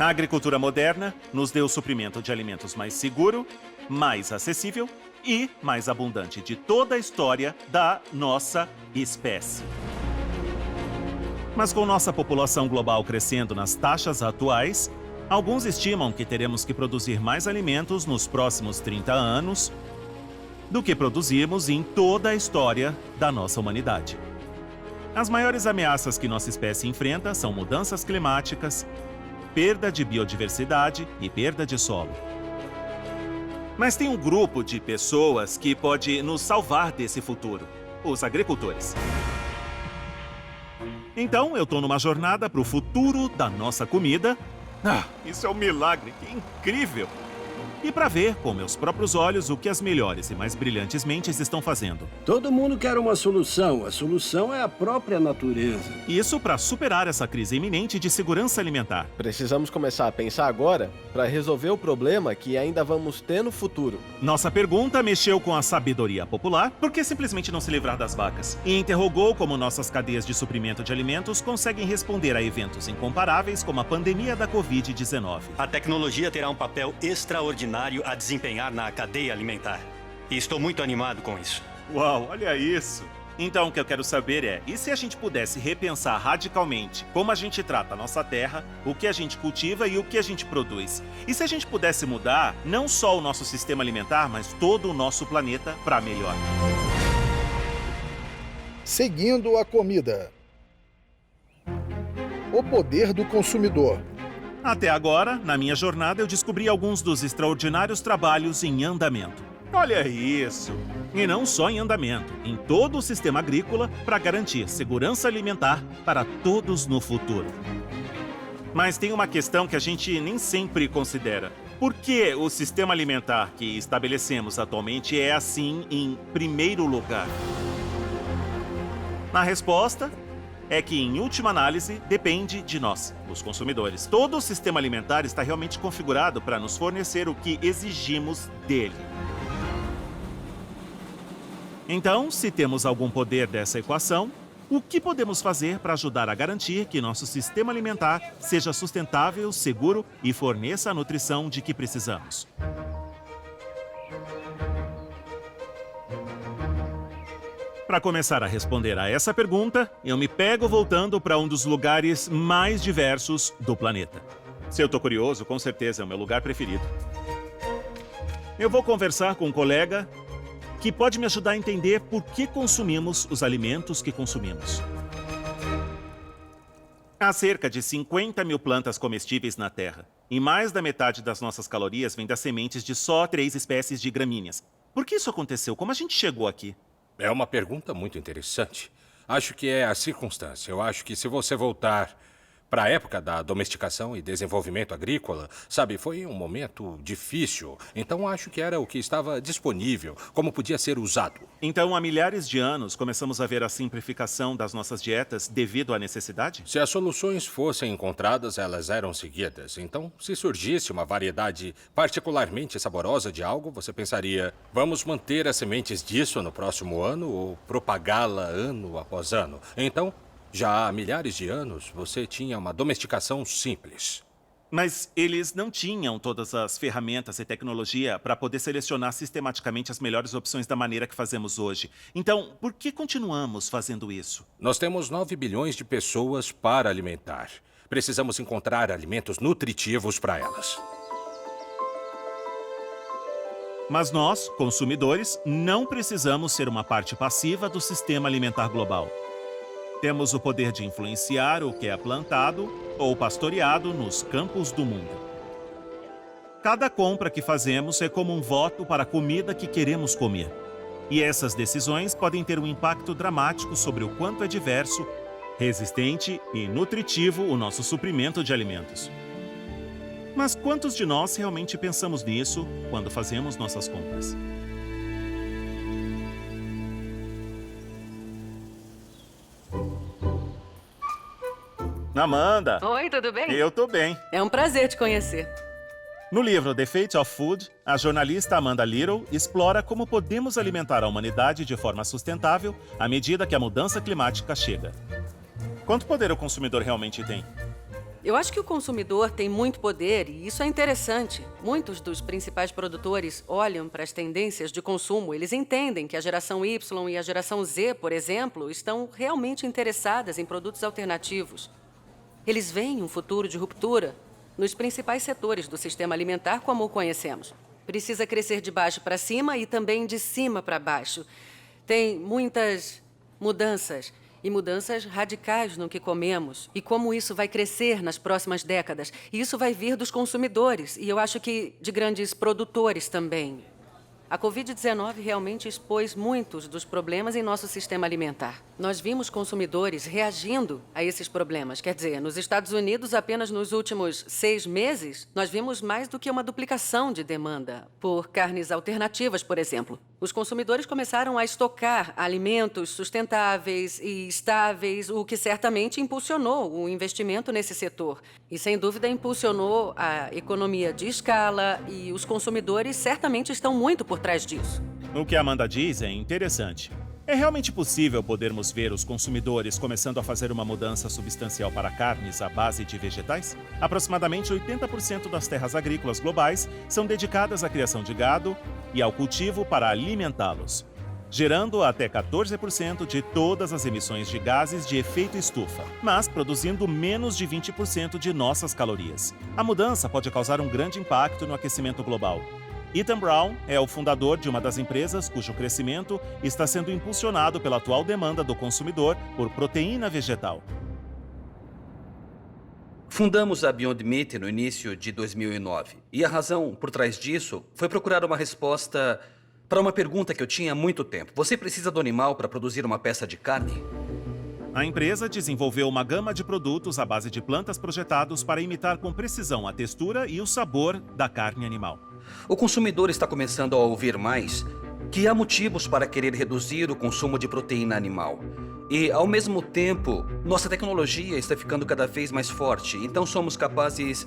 A agricultura moderna nos deu o suprimento de alimentos mais seguro, mais acessível e mais abundante de toda a história da nossa espécie. Mas com nossa população global crescendo nas taxas atuais, alguns estimam que teremos que produzir mais alimentos nos próximos 30 anos do que produzimos em toda a história da nossa humanidade. As maiores ameaças que nossa espécie enfrenta são mudanças climáticas, perda de biodiversidade e perda de solo. Mas tem um grupo de pessoas que pode nos salvar desse futuro: os agricultores. Então, eu tô numa jornada para o futuro da nossa comida. Isso é um milagre, que incrível! E para ver com meus próprios olhos o que as melhores e mais brilhantes mentes estão fazendo. Todo mundo quer uma solução. A solução é a própria natureza. Isso para superar essa crise iminente de segurança alimentar. Precisamos começar a pensar agora para resolver o problema que ainda vamos ter no futuro. Nossa pergunta mexeu com a sabedoria popular, por que simplesmente não se livrar das vacas? E interrogou como nossas cadeias de suprimento de alimentos conseguem responder a eventos incomparáveis como a pandemia da Covid-19. A tecnologia terá um papel extraordinário a desempenhar na cadeia alimentar. E estou muito animado com isso. Uau, olha isso! Então, o que eu quero saber é, e se a gente pudesse repensar radicalmente como a gente trata a nossa terra, o que a gente cultiva e o que a gente produz? E se a gente pudesse mudar não só o nosso sistema alimentar, mas todo o nosso planeta para melhor? Seguindo a comida. O poder do consumidor. Até agora, na minha jornada, eu descobri alguns dos extraordinários trabalhos em andamento. Olha isso! E não só em andamento, em todo o sistema agrícola para garantir segurança alimentar para todos no futuro. Mas tem uma questão que a gente nem sempre considera. Por que o sistema alimentar que estabelecemos atualmente é assim em primeiro lugar? A resposta é que, em última análise, depende de nós, os consumidores. Todo o sistema alimentar está realmente configurado para nos fornecer o que exigimos dele. Então, se temos algum poder dessa equação, o que podemos fazer para ajudar a garantir que nosso sistema alimentar seja sustentável, seguro e forneça a nutrição de que precisamos? Para começar a responder a essa pergunta, eu me pego voltando para um dos lugares mais diversos do planeta. Se eu tô curioso, com certeza é o meu lugar preferido. Eu vou conversar com um colega que pode me ajudar a entender por que consumimos os alimentos que consumimos. Há cerca de 50 mil plantas comestíveis na Terra, e mais da metade das nossas calorias vem das sementes de só 3 espécies de gramíneas. Por que isso aconteceu? Como a gente chegou aqui? É uma pergunta muito interessante. Acho que é a circunstância. Eu acho que se você voltar para a época da domesticação e desenvolvimento agrícola, sabe, foi um momento difícil. Então acho que era o que estava disponível, como podia ser usado. Então, há milhares de anos, começamos a ver a simplificação das nossas dietas devido à necessidade? Se as soluções fossem encontradas, elas eram seguidas. Então, se surgisse uma variedade particularmente saborosa de algo, você pensaria, vamos manter as sementes disso no próximo ano ou propagá-la ano após ano? Então, já há milhares de anos, você tinha uma domesticação simples. Mas eles não tinham todas as ferramentas e tecnologia para poder selecionar sistematicamente as melhores opções da maneira que fazemos hoje. Então, por que continuamos fazendo isso? Nós temos 9 bilhões de pessoas para alimentar. Precisamos encontrar alimentos nutritivos para elas. Mas nós, consumidores, não precisamos ser uma parte passiva do sistema alimentar global. Temos o poder de influenciar o que é plantado ou pastoreado nos campos do mundo. Cada compra que fazemos é como um voto para a comida que queremos comer. E essas decisões podem ter um impacto dramático sobre o quanto é diverso, resistente e nutritivo o nosso suprimento de alimentos. Mas quantos de nós realmente pensamos nisso quando fazemos nossas compras? Amanda! Oi, tudo bem? Eu tô bem. É um prazer te conhecer. No livro The Fate of Food, a jornalista Amanda Little explora como podemos alimentar a humanidade de forma sustentável à medida que a mudança climática chega. Quanto poder o consumidor realmente tem? Eu acho que o consumidor tem muito poder e isso é interessante. Muitos dos principais produtores olham para as tendências de consumo. Eles entendem que a geração Y e a geração Z, por exemplo, estão realmente interessadas em produtos alternativos. Eles veem um futuro de ruptura nos principais setores do sistema alimentar como o conhecemos. Precisa crescer de baixo para cima e também de cima para baixo. Tem muitas mudanças. E mudanças radicais no que comemos e como isso vai crescer nas próximas décadas. E isso vai vir dos consumidores e eu acho que de grandes produtores também. A Covid-19 realmente expôs muitos dos problemas em nosso sistema alimentar. Nós vimos consumidores reagindo a esses problemas. Quer dizer, nos Estados Unidos, apenas nos últimos 6 meses, nós vimos mais do que uma duplicação de demanda por carnes alternativas, por exemplo. Os consumidores começaram a estocar alimentos sustentáveis e estáveis, o que certamente impulsionou o investimento nesse setor. E, sem dúvida, impulsionou a economia de escala e os consumidores certamente estão muito por trás disso. O que a Amanda diz é interessante. É realmente possível podermos ver os consumidores começando a fazer uma mudança substancial para carnes à base de vegetais? Aproximadamente 80% das terras agrícolas globais são dedicadas à criação de gado e ao cultivo para alimentá-los, gerando até 14% de todas as emissões de gases de efeito estufa, mas produzindo menos de 20% de nossas calorias. A mudança pode causar um grande impacto no aquecimento global. Ethan Brown é o fundador de uma das empresas cujo crescimento está sendo impulsionado pela atual demanda do consumidor por proteína vegetal. Fundamos a Beyond Meat no início de 2009. E a razão por trás disso foi procurar uma resposta para uma pergunta que eu tinha há muito tempo. Você precisa do animal para produzir uma peça de carne? A empresa desenvolveu uma gama de produtos à base de plantas projetados para imitar com precisão a textura e o sabor da carne animal. O consumidor está começando a ouvir mais que há motivos para querer reduzir o consumo de proteína animal. E, ao mesmo tempo, nossa tecnologia está ficando cada vez mais forte, então somos capazes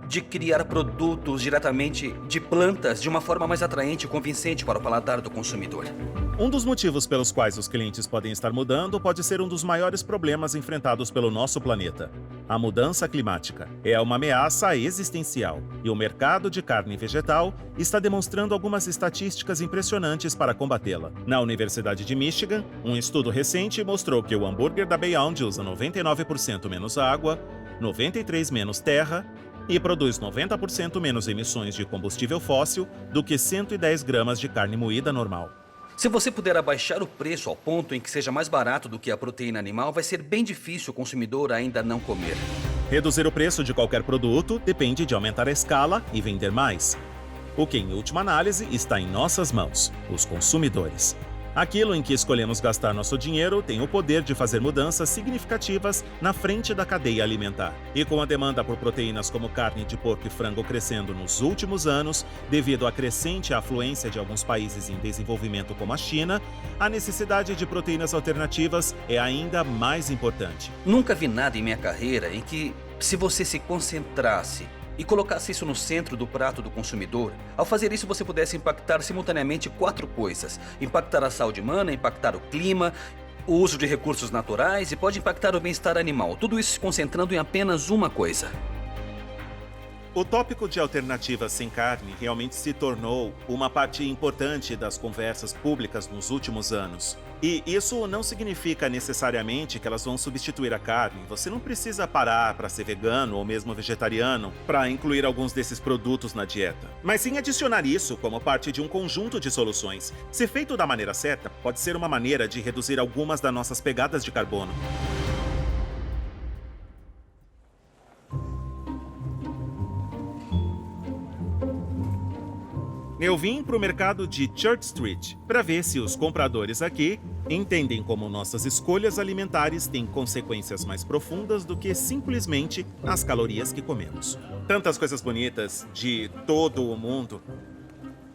de criar produtos diretamente de plantas de uma forma mais atraente e convincente para o paladar do consumidor. Um dos motivos pelos quais os clientes podem estar mudando pode ser um dos maiores problemas enfrentados pelo nosso planeta. A mudança climática é uma ameaça existencial e o mercado de carne vegetal está demonstrando algumas estatísticas impressionantes para combatê-la. Na Universidade de Michigan, um estudo recente mostrou que o hambúrguer da Beyond usa 99% menos água, 93% menos terra e produz 90% menos emissões de combustível fóssil do que 110 gramas de carne moída normal. Se você puder abaixar o preço ao ponto em que seja mais barato do que a proteína animal, vai ser bem difícil o consumidor ainda não comer. Reduzir o preço de qualquer produto depende de aumentar a escala e vender mais. O que, em última análise, está em nossas mãos, os consumidores. Aquilo em que escolhemos gastar nosso dinheiro tem o poder de fazer mudanças significativas na frente da cadeia alimentar. E com a demanda por proteínas como carne de porco e frango crescendo nos últimos anos, devido à crescente afluência de alguns países em desenvolvimento como a China, a necessidade de proteínas alternativas é ainda mais importante. Nunca vi nada em minha carreira em que, se você se concentrasse e colocasse isso no centro do prato do consumidor, ao fazer isso você pudesse impactar simultaneamente 4 coisas. Impactar a saúde humana, impactar o clima, o uso de recursos naturais e pode impactar o bem-estar animal. Tudo isso se concentrando em apenas uma coisa. O tópico de alternativas sem carne realmente se tornou uma parte importante das conversas públicas nos últimos anos. E isso não significa necessariamente que elas vão substituir a carne. Você não precisa parar para ser vegano ou mesmo vegetariano para incluir alguns desses produtos na dieta. Mas sim adicionar isso como parte de um conjunto de soluções. Se feito da maneira certa, pode ser uma maneira de reduzir algumas das nossas pegadas de carbono. Eu vim para o mercado de Church Street para ver se os compradores aqui entendem como nossas escolhas alimentares têm consequências mais profundas do que simplesmente as calorias que comemos. Tantas coisas bonitas de todo o mundo.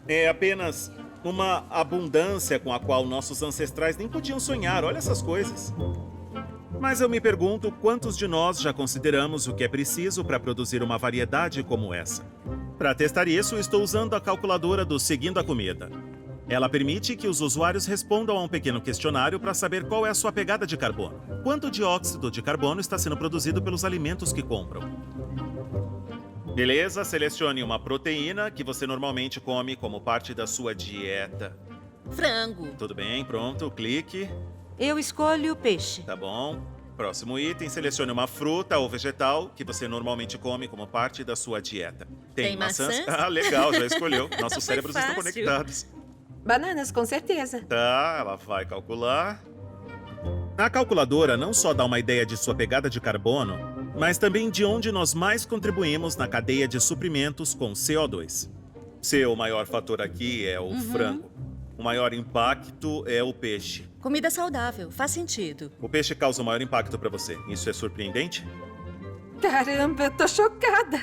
É apenas uma abundância com a qual nossos ancestrais nem podiam sonhar. Olha essas coisas. Mas eu me pergunto quantos de nós já consideramos o que é preciso para produzir uma variedade como essa. Para testar isso, estou usando a calculadora do Seguindo a Comida. Ela permite que os usuários respondam a um pequeno questionário para saber qual é a sua pegada de carbono. Quanto dióxido de carbono está sendo produzido pelos alimentos que compram. Beleza, selecione uma proteína que você normalmente come como parte da sua dieta. Frango. Tudo bem, pronto, clique. Eu escolho peixe. Tá bom. Próximo item, selecione uma fruta ou vegetal que você normalmente come como parte da sua dieta. Tem maçãs? Ah, legal, já escolheu. Nossos Foi cérebros estão fácil. conectados. Bananas, com certeza. Tá, ela vai calcular. A calculadora não só dá uma ideia de sua pegada de carbono, mas também de onde nós mais contribuímos na cadeia de suprimentos com CO2. Seu maior fator aqui é o frango. O maior impacto é o peixe. Comida saudável, faz sentido. O peixe causa o maior impacto para você. Isso é surpreendente? Caramba, eu tô chocada.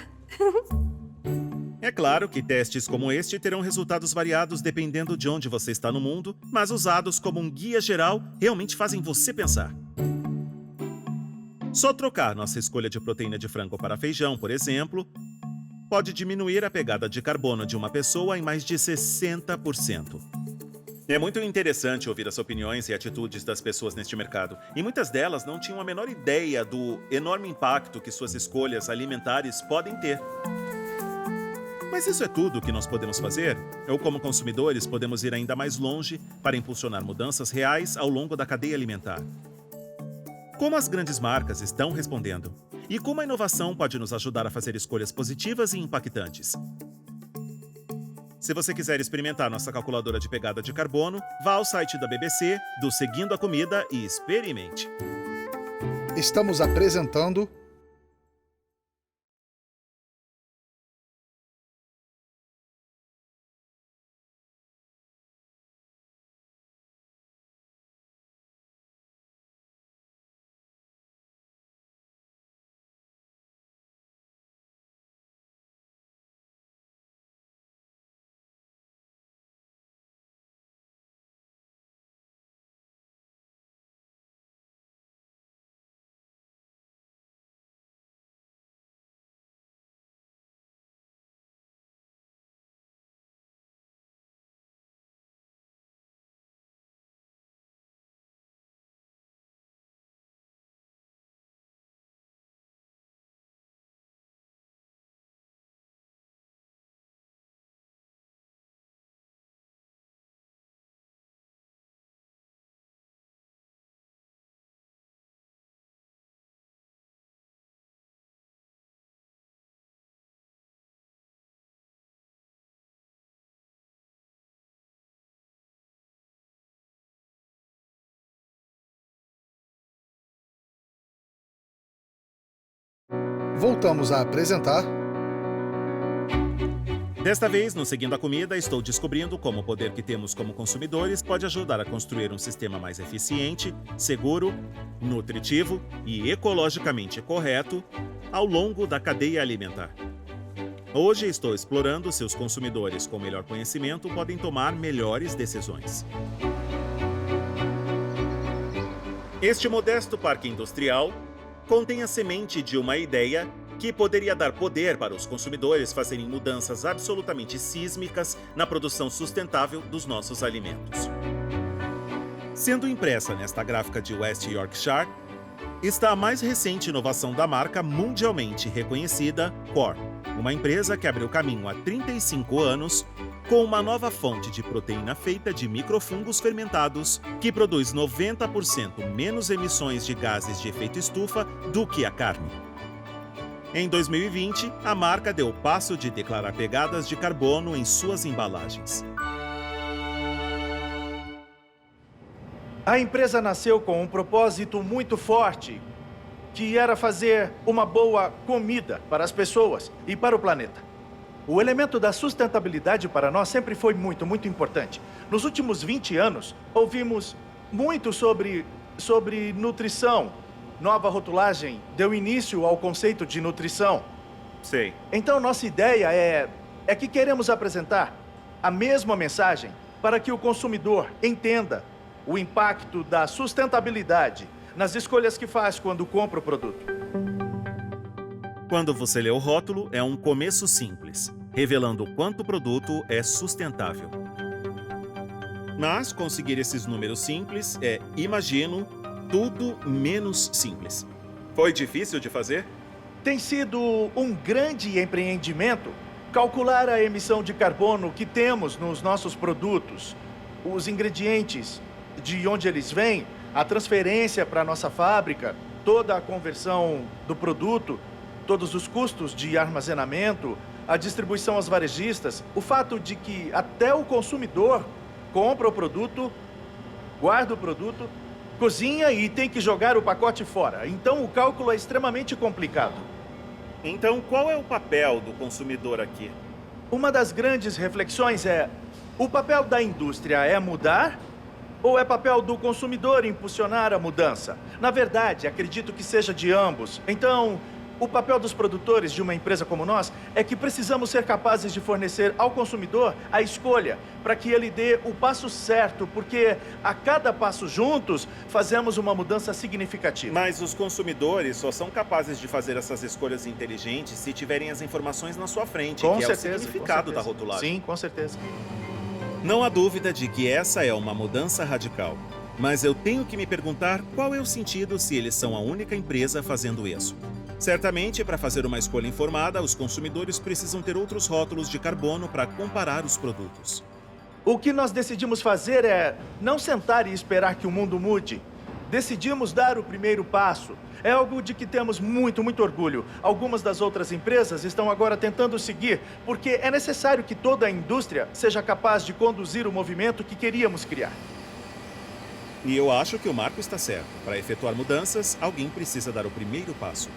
É claro que testes como este terão resultados variados dependendo de onde você está no mundo, mas usados como um guia geral realmente fazem você pensar. Só trocar nossa escolha de proteína de frango para feijão, por exemplo, pode diminuir a pegada de carbono de uma pessoa em mais de 60%. É muito interessante ouvir as opiniões e atitudes das pessoas neste mercado, e muitas delas não tinham a menor ideia do enorme impacto que suas escolhas alimentares podem ter. Mas isso é tudo o que nós podemos fazer? Ou como consumidores podemos ir ainda mais longe para impulsionar mudanças reais ao longo da cadeia alimentar? Como as grandes marcas estão respondendo? E como a inovação pode nos ajudar a fazer escolhas positivas e impactantes? Se você quiser experimentar nossa calculadora de pegada de carbono, vá ao site da BBC, do Seguindo a Comida e experimente. Estamos apresentando Voltamos a apresentar. Desta vez, no Seguindo a Comida, estou descobrindo como o poder que temos como consumidores pode ajudar a construir um sistema mais eficiente, seguro, nutritivo e ecologicamente correto ao longo da cadeia alimentar. Hoje estou explorando se os consumidores com melhor conhecimento podem tomar melhores decisões. Este modesto parque industrial contém a semente de uma ideia que poderia dar poder para os consumidores fazerem mudanças absolutamente sísmicas na produção sustentável dos nossos alimentos. Sendo impressa nesta gráfica de West Yorkshire, está a mais recente inovação da marca mundialmente reconhecida Core, uma empresa que abriu caminho há 35 anos com uma nova fonte de proteína feita de microfungos fermentados que produz 90% menos emissões de gases de efeito estufa do que a carne. Em 2020, a marca deu o passo de declarar pegadas de carbono em suas embalagens. A empresa nasceu com um propósito muito forte, que era fazer uma boa comida para as pessoas e para o planeta. O elemento da sustentabilidade para nós sempre foi muito importante. Nos últimos 20 anos, ouvimos muito sobre nutrição. Nova rotulagem deu início ao conceito de nutrição. Sei. Então, nossa ideia é que queremos apresentar a mesma mensagem para que o consumidor entenda o impacto da sustentabilidade nas escolhas que faz quando compra o produto. Quando você lê o rótulo, é um começo simples, revelando o quanto o produto é sustentável. Mas conseguir esses números simples é, imagino, tudo menos simples. Foi difícil de fazer? Tem sido um grande empreendimento calcular a emissão de carbono que temos nos nossos produtos, os ingredientes, de onde eles vêm, a transferência para a nossa fábrica, toda a conversão do produto, todos os custos de armazenamento, a distribuição aos varejistas, o fato de que até o consumidor compra o produto, guarda o produto, cozinha e tem que jogar o pacote fora. Então o cálculo é extremamente complicado. Então, qual é o papel do consumidor aqui? Uma das grandes reflexões é: o papel da indústria é mudar ou é papel do consumidor impulsionar a mudança? Na verdade, acredito que seja de ambos. Então, o papel dos produtores de uma empresa como nós é que precisamos ser capazes de fornecer ao consumidor a escolha para que ele dê o passo certo, porque a cada passo juntos fazemos uma mudança significativa. Mas os consumidores só são capazes de fazer essas escolhas inteligentes se tiverem as informações na sua frente, Com que certeza, é o significado com da certeza. rotulagem. Sim, com certeza. Não há dúvida de que essa é uma mudança radical. Mas eu tenho que me perguntar qual é o sentido se eles são a única empresa fazendo isso. Certamente, para fazer uma escolha informada, os consumidores precisam ter outros rótulos de carbono para comparar os produtos. O que nós decidimos fazer é não sentar e esperar que o mundo mude. Decidimos dar o primeiro passo. É algo de que temos muito orgulho. Algumas das outras empresas estão agora tentando seguir, porque é necessário que toda a indústria seja capaz de conduzir o movimento que queríamos criar. E eu acho que o Marco está certo. Para efetuar mudanças, alguém precisa dar o primeiro passo.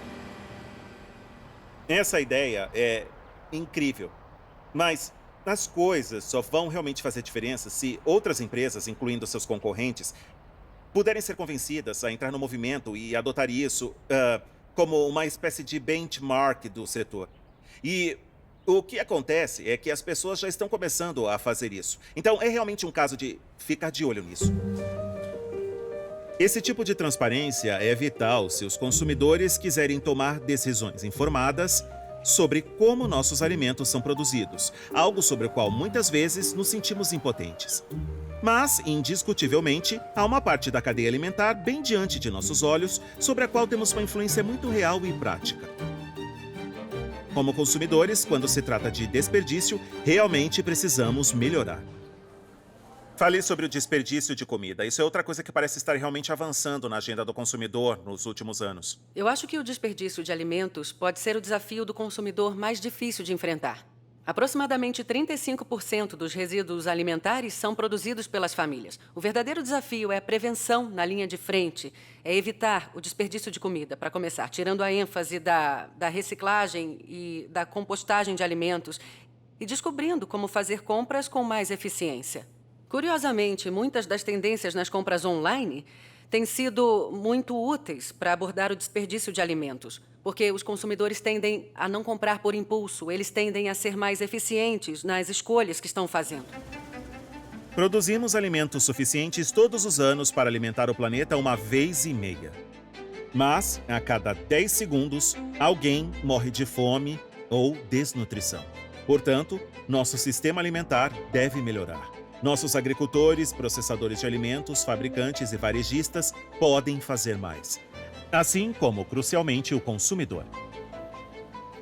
Essa ideia é incrível. Mas as coisas só vão realmente fazer diferença se outras empresas, incluindo seus concorrentes, puderem ser convencidas a entrar no movimento e adotar isso como uma espécie de benchmark do setor. E o que acontece é que as pessoas já estão começando a fazer isso. Então, é realmente um caso de ficar de olho nisso. Esse tipo de transparência é vital se os consumidores quiserem tomar decisões informadas sobre como nossos alimentos são produzidos, algo sobre o qual muitas vezes nos sentimos impotentes. Mas, indiscutivelmente, há uma parte da cadeia alimentar bem diante de nossos olhos sobre a qual temos uma influência muito real e prática. Como consumidores, quando se trata de desperdício, realmente precisamos melhorar. Falei sobre o desperdício de comida. Isso é outra coisa que parece estar realmente avançando na agenda do consumidor nos últimos anos. Eu acho que o desperdício de alimentos pode ser o desafio do consumidor mais difícil de enfrentar. Aproximadamente 35% dos resíduos alimentares são produzidos pelas famílias. O verdadeiro desafio é a prevenção na linha de frente, é evitar o desperdício de comida, para começar, tirando a ênfase da reciclagem e da compostagem de alimentos e descobrindo como fazer compras com mais eficiência. Curiosamente, muitas das tendências nas compras online têm sido muito úteis para abordar o desperdício de alimentos, porque os consumidores tendem a não comprar por impulso, eles tendem a ser mais eficientes nas escolhas que estão fazendo. Produzimos alimentos suficientes todos os anos para alimentar o planeta 1,5 vezes. Mas, a cada 10 segundos, alguém morre de fome ou desnutrição. Portanto, nosso sistema alimentar deve melhorar. Nossos agricultores, processadores de alimentos, fabricantes e varejistas podem fazer mais. Assim como, crucialmente, o consumidor.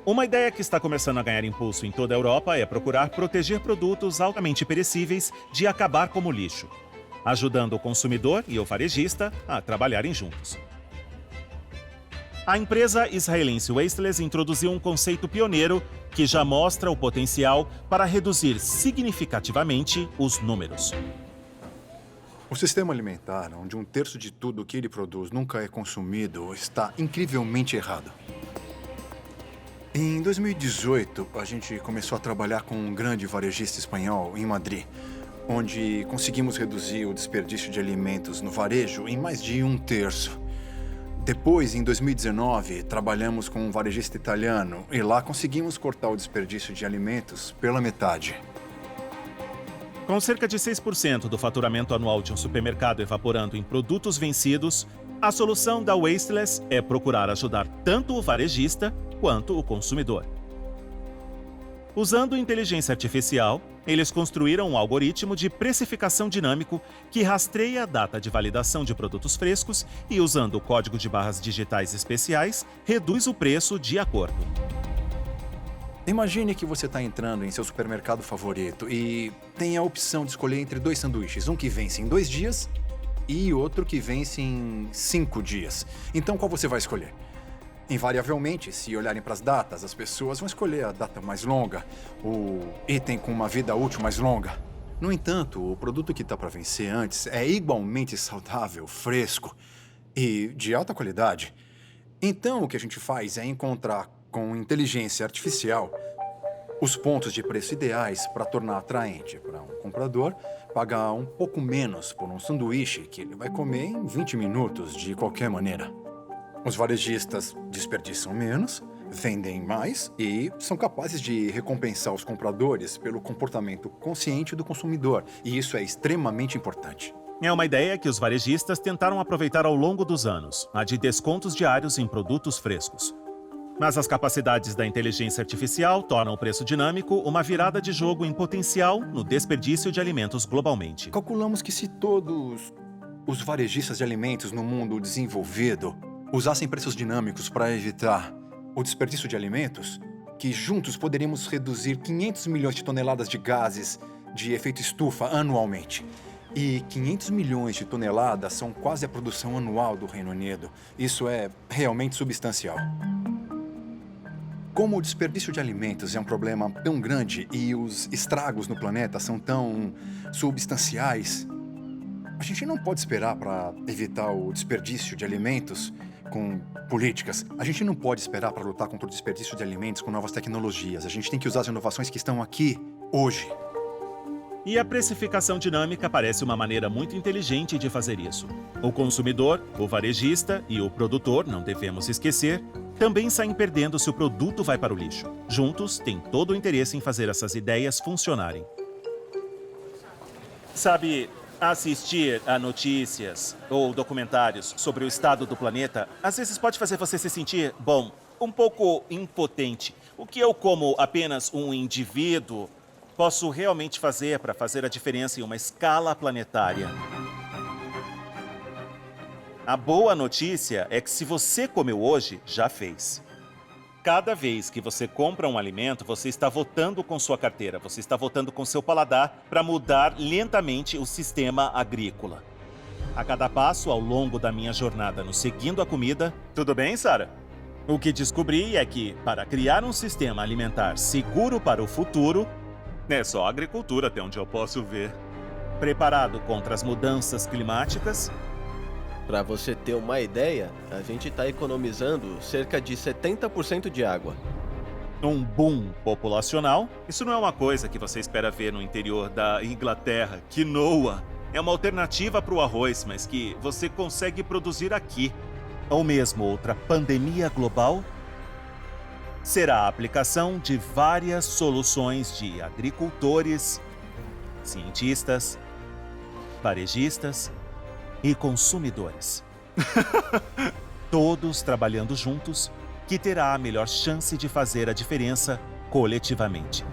Uma ideia que está começando a ganhar impulso em toda a Europa é procurar proteger produtos altamente perecíveis de acabar como lixo, ajudando o consumidor e o varejista a trabalharem juntos. A empresa israelense Wasteless introduziu um conceito pioneiro que já mostra o potencial para reduzir significativamente os números. O sistema alimentar, onde 1/3 de tudo que ele produz nunca é consumido, está incrivelmente errado. Em 2018, a gente começou a trabalhar com um grande varejista espanhol em Madrid, onde conseguimos reduzir o desperdício de alimentos no varejo em mais de 1/3. Depois, em 2019, trabalhamos com um varejista italiano e lá conseguimos cortar o desperdício de alimentos pela metade. Com cerca de 6% do faturamento anual de um supermercado evaporando em produtos vencidos, a solução da Wasteless é procurar ajudar tanto o varejista quanto o consumidor. Usando inteligência artificial, Eles construíram um algoritmo de precificação dinâmico que rastreia a data de validação de produtos frescos e, usando o código de barras digitais especiais, reduz o preço de acordo. Imagine que você está entrando em seu supermercado favorito e tem a opção de escolher entre 2 sanduíches, um que vence em 2 dias e outro que vence em 5 dias. Então, qual você vai escolher? Invariavelmente, se olharem para as datas, as pessoas vão escolher a data mais longa, o item com uma vida útil mais longa. No entanto, o produto que está para vencer antes é igualmente saudável, fresco e de alta qualidade. Então, o que a gente faz é encontrar com inteligência artificial os pontos de preço ideais para tornar atraente para um comprador pagar um pouco menos por um sanduíche que ele vai comer em 20 minutos de qualquer maneira. Os varejistas desperdiçam menos, vendem mais e são capazes de recompensar os compradores pelo comportamento consciente do consumidor. E isso é extremamente importante. É uma ideia que os varejistas tentaram aproveitar ao longo dos anos, a de descontos diários em produtos frescos. Mas as capacidades da inteligência artificial tornam o preço dinâmico uma virada de jogo em potencial no desperdício de alimentos globalmente. Calculamos que se todos os varejistas de alimentos no mundo desenvolvido usassem preços dinâmicos para evitar o desperdício de alimentos, que juntos poderíamos reduzir 500 milhões de toneladas de gases de efeito estufa anualmente. E 500 milhões de toneladas são quase a produção anual do Reino Unido. Isso é realmente substancial. Como o desperdício de alimentos é um problema tão grande e os estragos no planeta são tão substanciais, a gente não pode esperar para evitar o desperdício de alimentos com políticas. A gente não pode esperar para lutar contra o desperdício de alimentos com novas tecnologias. A gente tem que usar as inovações que estão aqui, hoje. E a precificação dinâmica parece uma maneira muito inteligente de fazer isso. O consumidor, o varejista e o produtor, não devemos esquecer, também saem perdendo se o produto vai para o lixo. Juntos, têm todo o interesse em fazer essas ideias funcionarem. Sabe, assistir a notícias ou documentários sobre o estado do planeta às vezes pode fazer você se sentir, bom, um pouco impotente. O que eu, como apenas um indivíduo, posso realmente fazer para fazer a diferença em uma escala planetária? A boa notícia é que se você comeu hoje, já fez. Cada vez que você compra um alimento, você está votando com sua carteira, você está votando com seu paladar para mudar lentamente o sistema agrícola. A cada passo ao longo da minha jornada no Seguindo a Comida... Tudo bem, Sara? O que descobri é que, para criar um sistema alimentar seguro para o futuro, é só a agricultura até onde eu posso ver. Preparado contra as mudanças climáticas... Para você ter uma ideia, a gente está economizando cerca de 70% de água. Um boom populacional? Isso não é uma coisa que você espera ver no interior da Inglaterra. Quinoa é uma alternativa para o arroz, mas que você consegue produzir aqui. Ou mesmo outra pandemia global? Será a aplicação de várias soluções de agricultores, cientistas, varejistas e consumidores. Todos trabalhando juntos, que terá a melhor chance de fazer a diferença coletivamente.